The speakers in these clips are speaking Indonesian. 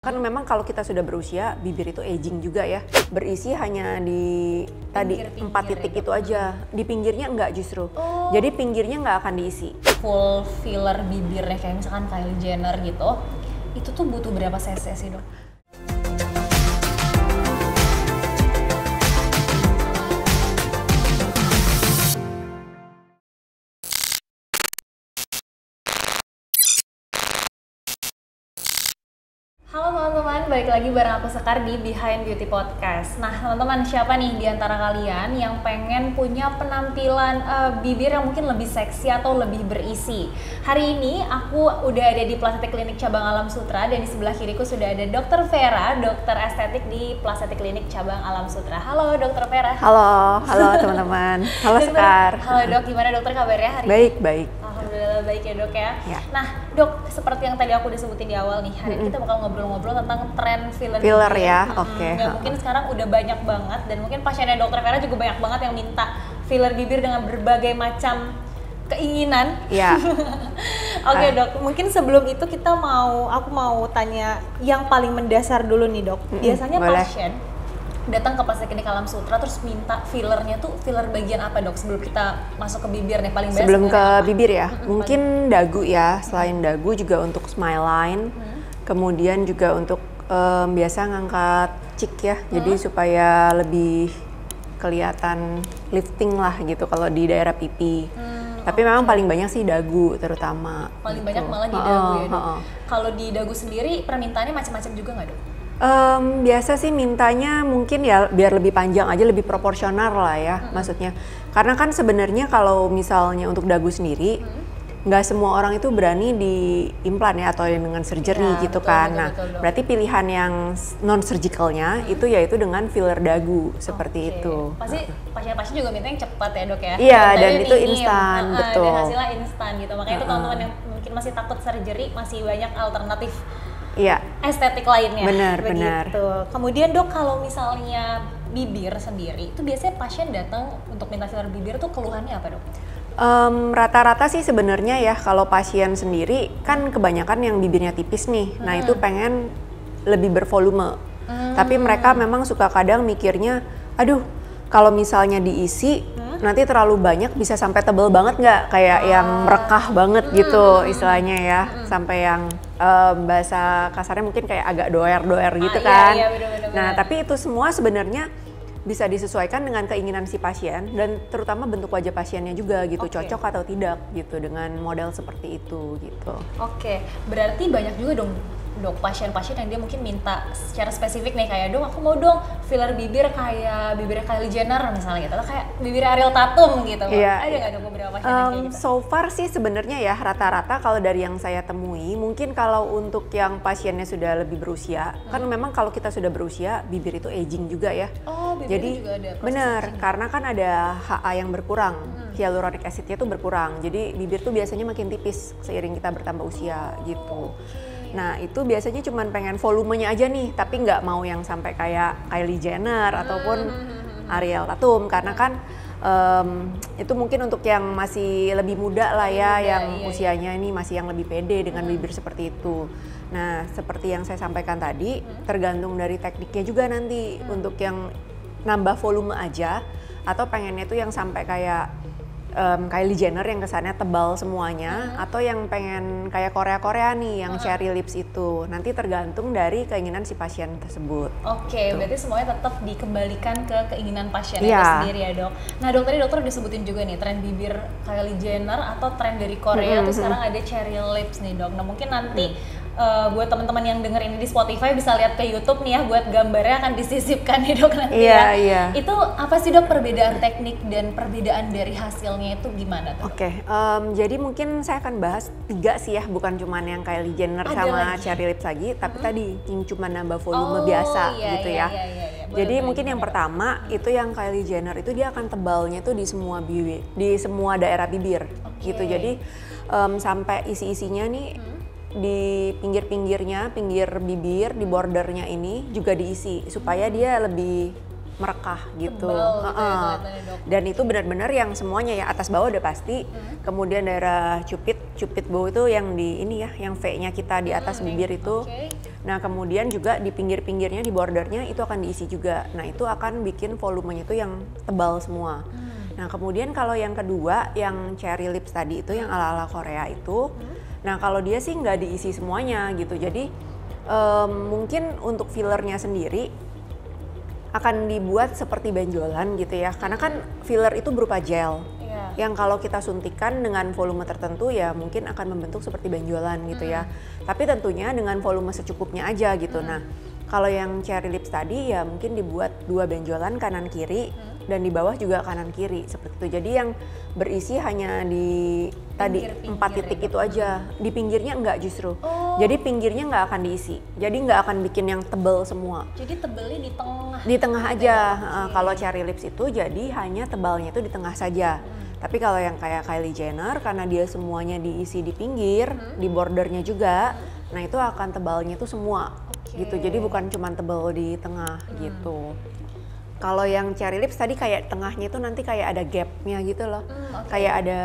Kan memang kalau kita sudah berusia, bibir itu aging juga ya. Berisi hanya di tadi 4 titik itu aja. Di pinggirnya enggak justru. Jadi pinggirnya nggak akan diisi. Full filler bibirnya kayak misalkan Kylie Jenner gitu, itu tuh butuh berapa cc sih dok? Halo teman-teman, balik lagi bareng aku Sekar di Behind Beauty Podcast. Nah teman-teman, siapa nih di antara kalian yang pengen punya penampilan bibir yang mungkin lebih seksi atau lebih berisi? Hari ini aku udah ada di Plastik Klinik Cabang Alam Sutra, dan di sebelah kiriku sudah ada Dr. Vera, dokter estetik di Plastik Klinik Cabang Alam Sutra. Halo Dr. Vera. Halo teman-teman. Halo Sekar. Halo dok, gimana dokter kabarnya hari ini? Baik. Alhamdulillah baik ya dok ya. Nah dok, seperti yang tadi aku udah sebutin di awal nih, hari ini kita bakal ngobrol-ngobrol tentang tren filler ya, oke. Mungkin sekarang udah banyak banget, dan mungkin pasiennya dokter Vera juga banyak banget yang minta filler bibir dengan berbagai macam keinginan. Iya. Oke dok, mungkin sebelum itu aku mau tanya yang paling mendasar dulu nih dok. Biasanya boleh. pasien datang ke Plastik Klinik Alam Sutra terus minta fillernya tuh filler bagian apa dok? Sebelum kita masuk ke bibir nih, paling biasa. Sebelum ke bibir ya, mungkin dagu ya. Selain dagu juga untuk smile line, kemudian juga untuk biasa ngangkat cheek ya. Jadi supaya lebih kelihatan lifting lah gitu kalau di daerah pipi. Tapi memang paling banyak sih dagu terutama. Paling gitu. banyak malah di dagu ya dok. Kalau di dagu sendiri permintaannya macam-macam juga nggak dok? Biasa sih mintanya mungkin ya biar lebih panjang aja, lebih proporsional lah ya maksudnya. Karena kan sebenarnya kalau misalnya untuk dagu sendiri, nggak semua orang itu berani di implan ya atau dengan surgery gitu kan. Nah, berarti pilihan yang non surgicalnya itu yaitu dengan filler dagu seperti itu. Pasti pasien-pasien juga minta yang cepat ya dok ya. Iya, dan itu instan, betul. Dan hasilnya instan gitu. Makanya itu teman-teman yang mungkin masih takut surgery, masih banyak alternatif. Iya. Estetik lainnya. Benar. Kemudian dok, kalau misalnya bibir sendiri, itu biasanya pasien datang untuk minta filler bibir tuh keluhannya apa dok? Rata-rata sih sebenarnya ya kalau pasien sendiri kan kebanyakan yang bibirnya tipis nih. Nah itu pengen lebih bervolume. Tapi mereka memang suka kadang mikirnya, aduh kalau misalnya diisi nanti terlalu banyak bisa sampai tebel banget nggak? Kayak yang merekah banget gitu istilahnya ya. Sampai yang bahasa kasarnya mungkin kayak agak doer-doer gitu kan. Iya, bener. Nah tapi itu semua sebenarnya bisa disesuaikan dengan keinginan si pasien dan terutama bentuk wajah pasiennya juga gitu, cocok atau tidak gitu dengan model seperti itu gitu. Oke, berarti banyak juga dong dok pasien-pasien yang dia mungkin minta secara spesifik nih, kayak dong aku mau dong filler bibir kayak bibirnya Kylie Jenner misalnya gitu, atau kayak bibir Ariel Tatum gitu. Ada nggak dok beberapa pasien yang kayak gitu? So far sih sebenarnya ya rata-rata kalau dari yang saya temui, mungkin kalau untuk yang pasiennya sudah lebih berusia, kan memang kalau kita sudah berusia bibir itu aging juga ya. Jadi juga ada benar, karena kan ada HA yang berkurang, hyaluronic acidnya tuh berkurang. Jadi bibir tuh biasanya makin tipis seiring kita bertambah usia gitu. Nah itu biasanya cuman pengen volumenya aja nih, tapi nggak mau yang sampai kayak Kylie Jenner ataupun Ariel Tatum, karena kan itu mungkin untuk yang masih lebih muda lah ya, yang usianya ini masih yang lebih pede dengan bibir seperti itu. Nah seperti yang saya sampaikan tadi, tergantung dari tekniknya juga nanti untuk yang nambah volume aja atau pengennya tuh yang sampai kayak Kylie Jenner yang kesannya tebal semuanya, atau yang pengen kayak Korea nih yang cherry lips itu. Nanti tergantung dari keinginan si pasien tersebut. Oke, berarti semuanya tetap dikembalikan ke keinginan pasien itu sendiri ya dok. Nah dok, tadi dokter udah sebutin juga nih tren bibir Kylie Jenner atau tren dari Korea tuh sekarang ada cherry lips nih dok. Nah mungkin nanti buat teman-teman yang denger ini di Spotify bisa lihat ke YouTube nih ya, buat gambarnya akan disisipkan nih dok nanti ya. Itu apa sih dok perbedaan teknik dan perbedaan dari hasilnya itu gimana tuh? Jadi mungkin saya akan bahas 3 sih ya, bukan cuma yang Kylie Jenner sama cherry lips lagi, tapi tadi yang cuma nambah volume biasa gitu ya. Jadi mungkin yang pertama itu yang Kylie Jenner itu dia akan tebalnya tuh di semua bibir, di semua daerah bibir gitu. Jadi sampai isi-isinya nih di pinggir-pinggirnya, pinggir bibir, di bordernya ini juga diisi supaya dia lebih merekah gitu. Dan itu benar-benar yang semuanya ya, atas bawah udah pasti. Kemudian daerah cupid bow itu yang di ini ya, yang V-nya kita di atas bibir itu. Nah kemudian juga di pinggir-pinggirnya, di bordernya itu akan diisi juga. Nah itu akan bikin volumenya itu yang tebal semua. Nah kemudian kalau yang kedua, yang cherry lips tadi itu yang ala-ala Korea itu, nah kalau dia sih nggak diisi semuanya gitu. Jadi mungkin untuk fillernya sendiri akan dibuat seperti benjolan gitu ya. Karena kan filler itu berupa gel. Yang kalau kita suntikan dengan volume tertentu ya mungkin akan membentuk seperti benjolan gitu ya. Tapi tentunya dengan volume secukupnya aja gitu. Nah kalau yang cherry lips tadi ya mungkin dibuat 2 benjolan kanan kiri dan di bawah juga kanan kiri seperti itu. Jadi yang berisi hanya di tadi 4 titik itu aja. Di pinggirnya enggak justru. Jadi pinggirnya nggak akan diisi. Jadi nggak akan bikin yang tebel semua. Jadi tebelnya di tengah. Di tengah aja. Kalau cherry lips itu jadi hanya tebalnya itu di tengah saja. Tapi kalau yang kayak Kylie Jenner karena dia semuanya diisi di pinggir, di bordernya juga, nah itu akan tebalnya itu semua gitu. Jadi bukan cuma tebal di tengah gitu. Kalau yang cherry lips tadi kayak tengahnya itu nanti kayak ada gapnya gitu loh. Kayak ada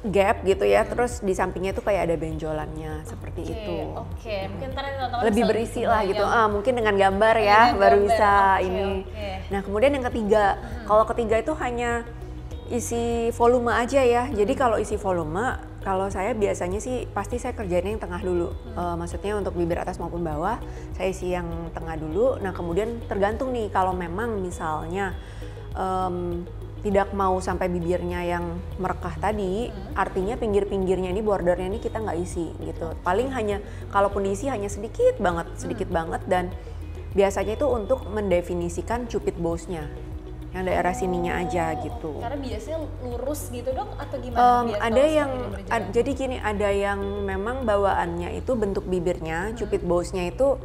gap gitu ya, terus di sampingnya tuh kayak ada benjolannya seperti itu. Mungkin ntar teman-teman lebih berisi lah gitu. Mungkin dengan gambar ya baru bisa ini. Nah kemudian yang ketiga, kalau ketiga itu hanya isi volume aja ya. Jadi kalau isi volume, kalau saya biasanya sih pasti saya kerjain yang tengah dulu. Maksudnya untuk bibir atas maupun bawah, saya isi yang tengah dulu. Nah kemudian tergantung nih kalau memang misalnya tidak mau sampai bibirnya yang merekah tadi, artinya pinggir-pinggirnya ini, bordernya ini kita nggak isi gitu. Paling hanya, kalaupun diisi hanya sedikit banget dan biasanya itu untuk mendefinisikan cupid bows-nya, yang daerah sininya aja gitu. Karena biasanya lurus gitu dok atau gimana? Ada yang, jadi gini, ada yang memang bawaannya itu bentuk bibirnya, cupid bows-nya itu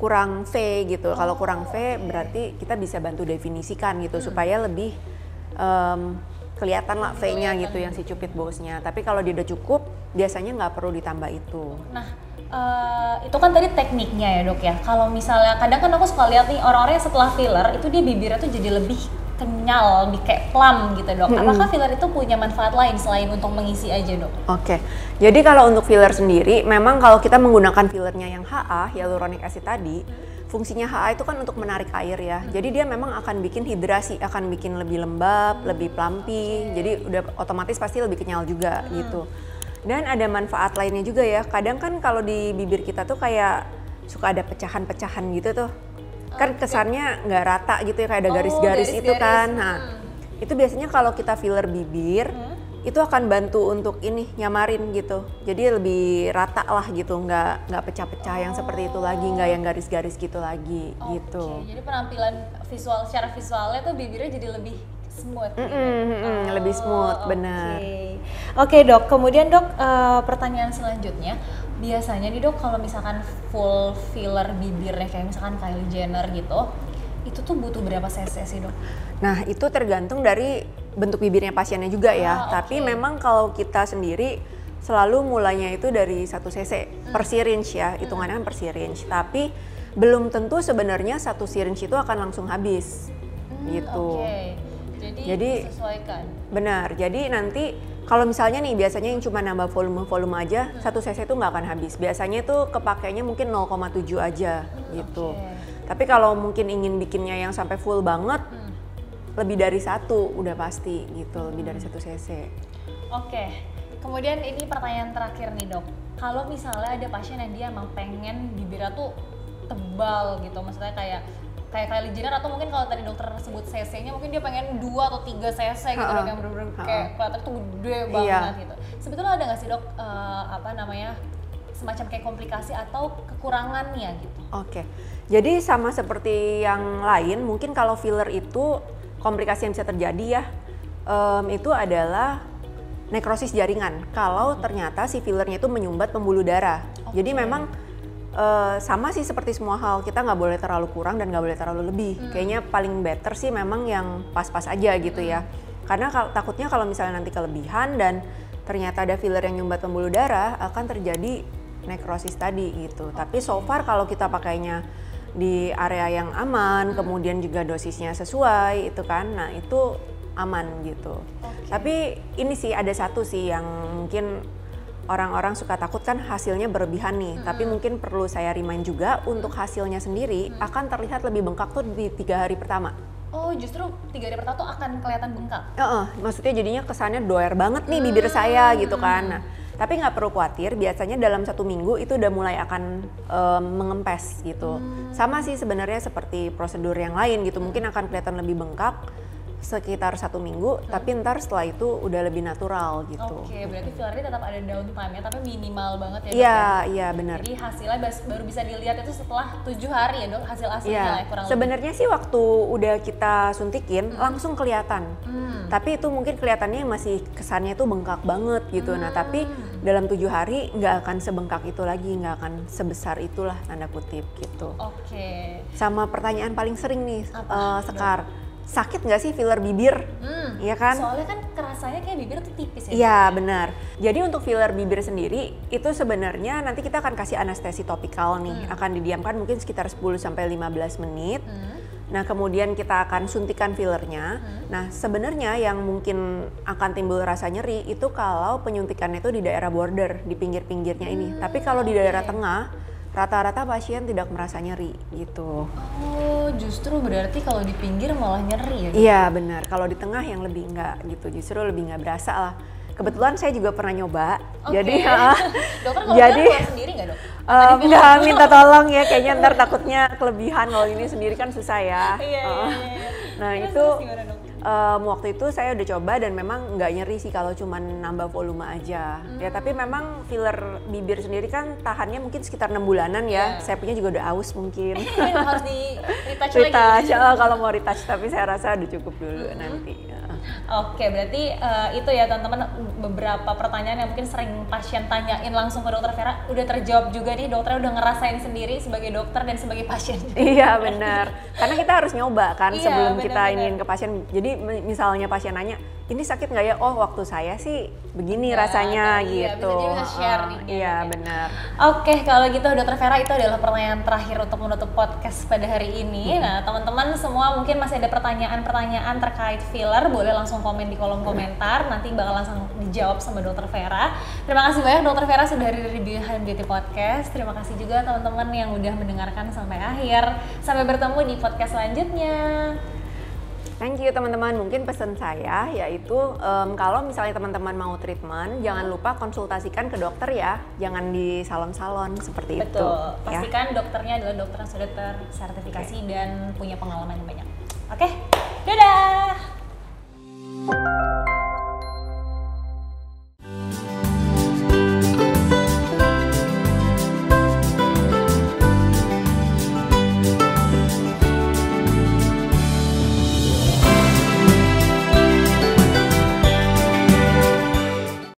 kurang V gitu. Kalau kurang V berarti kita bisa bantu definisikan gitu supaya lebih kelihatan lah V-nya gitu yang si cupid bows-nya. Tapi kalau dia udah cukup, biasanya nggak perlu ditambah itu. Nah, itu kan tadi tekniknya ya dok ya. Kalau misalnya kadang kan aku suka lihat nih orang-orang yang setelah filler itu dia bibirnya tuh jadi lebih kenyal, lebih kayak plum gitu dok. Apakah filler itu punya manfaat lain selain untuk mengisi aja dok? Jadi kalau untuk filler sendiri, memang kalau kita menggunakan fillernya yang HA, hyaluronic acid tadi, fungsinya HA itu kan untuk menarik air ya. Jadi dia memang akan bikin hidrasi, akan bikin lebih lembab, lebih plumpy. Jadi udah otomatis pasti lebih kenyal juga gitu. Dan ada manfaat lainnya juga ya. Kadang kan kalau di bibir kita tuh kayak suka ada pecahan-pecahan gitu tuh. Kan kesannya nggak rata gitu ya, kayak ada garis-garis itu kan. Nah, itu biasanya kalau kita filler bibir, itu akan bantu untuk ini nyamarin gitu. Jadi lebih rata lah gitu, nggak pecah-pecah yang seperti itu lagi, nggak yang garis-garis gitu lagi gitu. Jadi penampilan visual, secara visualnya tuh bibirnya jadi lebih smooth. Lebih smooth, benar. Oke dok, kemudian dok pertanyaan selanjutnya, biasanya nih dok kalau misalkan full filler bibirnya kayak misalkan Kylie Jenner gitu, itu tuh butuh berapa cc sih dok? Nah itu tergantung dari bentuk bibirnya pasiennya juga ya. Tapi memang kalau kita sendiri selalu mulainya itu dari 1 cc per syringe ya, hitungannya per syringe. Tapi belum tentu sebenarnya 1 syringe itu akan langsung habis gitu. Jadi disesuaikan. Benar. Jadi nanti kalau misalnya nih biasanya yang cuma nambah volume aja 1 cc itu nggak akan habis. Biasanya itu kepakainya mungkin 0,7 aja gitu. Tapi kalau mungkin ingin bikinnya yang sampai full banget, lebih dari 1 udah pasti gitu, lebih dari 1 cc. Kemudian ini pertanyaan terakhir nih dok. Kalau misalnya ada pasien yang dia emang pengen bibirnya tuh tebal gitu, maksudnya kayak Kylie Jenner, atau mungkin kalau tadi dokter sebut cc-nya mungkin dia pengen 2 atau 3 cc gitu dok, yang bener-bener kayak kelihatan tuh gede banget gitu. Sebetulnya ada nggak sih dok semacam kayak komplikasi atau kekurangannya gitu? Jadi sama seperti yang lain, mungkin kalau filler itu komplikasi yang bisa terjadi ya, itu adalah nekrosis jaringan. Kalau ternyata si fillernya itu menyumbat pembuluh darah. Jadi memang sama sih seperti semua hal, kita nggak boleh terlalu kurang dan nggak boleh terlalu lebih. Kayaknya paling better sih memang yang pas-pas aja gitu ya. Karena takutnya kalau misalnya nanti kelebihan dan ternyata ada filler yang nyumbat pembuluh darah, akan terjadi nekrosis tadi gitu. Tapi so far kalau kita pakainya di area yang aman, kemudian juga dosisnya sesuai itu kan, nah itu aman gitu. Tapi ini sih ada satu sih yang mungkin orang-orang suka takut kan hasilnya berlebihan nih, tapi mungkin perlu saya remind juga untuk hasilnya sendiri akan terlihat lebih bengkak tuh di 3 hari pertama. Oh, justru 3 hari pertama tuh akan kelihatan bengkak? Maksudnya jadinya kesannya doer banget nih bibir saya gitu kan. Nah, tapi nggak perlu khawatir, biasanya dalam 1 minggu itu udah mulai akan mengempes gitu. Sama sih sebenarnya seperti prosedur yang lain gitu, mungkin akan kelihatan lebih bengkak sekitar 1 minggu, tapi ntar setelah itu udah lebih natural gitu. Oke, berarti filler ini tetap ada downtime-nya, tapi minimal banget ya dok? Iya benar. Jadi hasilnya baru bisa dilihat itu setelah 7 hari ya dok, hasil aslinya lah kurang lebih. Sebenarnya sih waktu udah kita suntikin langsung kelihatan, tapi itu mungkin kelihatannya masih kesannya tuh bengkak banget gitu. Nah tapi dalam 7 hari nggak akan sebengkak itu lagi, nggak akan sebesar itulah tanda kutip gitu. Oke. Sama pertanyaan paling sering nih, Sekar. Sakit nggak sih filler bibir? Iya kan? Soalnya kan kerasanya kayak bibir tuh tipis ya? Iya benar. Jadi untuk filler bibir sendiri itu sebenarnya nanti kita akan kasih anestesi topikal nih. Akan didiamkan mungkin sekitar 10-15 menit. Nah kemudian kita akan suntikan fillernya. Nah sebenarnya yang mungkin akan timbul rasa nyeri itu kalau penyuntikannya itu di daerah border, di pinggir-pinggirnya ini. Tapi kalau di daerah tengah, rata-rata pasien tidak merasa nyeri gitu. Oh, justru berarti kalau di pinggir malah nyeri ya? Iya benar, kalau di tengah yang lebih enggak gitu, justru lebih nggak berasa lah. Kebetulan saya juga pernah nyoba, jadi dokter kalau keluar sendiri nggak dok? Enggak, minta tolong ya, kayaknya ntar takutnya kelebihan kalau ini sendiri kan susah ya. Nah itu waktu itu saya udah coba dan memang nggak nyeri sih kalau cuman nambah volume aja. Ya tapi memang filler bibir sendiri kan tahannya mungkin sekitar 6 bulanan ya. Saya punya juga udah aus mungkin. Harus di retouch lagi. Kalau mau retouch, tapi saya rasa udah cukup dulu nanti. Oke, berarti itu ya teman-teman, beberapa pertanyaan yang mungkin sering pasien tanyain langsung ke dokter Vera udah terjawab juga nih, dokter udah ngerasain sendiri sebagai dokter dan sebagai pasien. Iya benar, karena kita harus nyoba kan sebelum kita iniin ke pasien. Jadi misalnya pasien nanya, ini sakit nggak ya? Oh waktu saya sih begini rasanya gitu. Bisa share nih. Iya benar. Oke, kalau gitu dokter Vera itu adalah pertanyaan terakhir untuk menutup podcast pada hari ini. Nah teman-teman semua mungkin masih ada pertanyaan-pertanyaan terkait filler, boleh langsung komen di kolom komentar, nanti bakal langsung dijawab sama dokter Vera. Terima kasih banyak dokter Vera sudah hadir di Behind Beauty Podcast. Terima kasih juga teman-teman yang udah mendengarkan sampai akhir. Sampai bertemu di podcast selanjutnya. Thank you teman-teman, mungkin pesan saya yaitu kalau misalnya teman-teman mau treatment, jangan lupa konsultasikan ke dokter ya, jangan di salon-salon seperti itu. Betul, pastikan dokternya adalah dokter yang sudah tersertifikasi dan punya pengalaman banyak. Oke, dadah!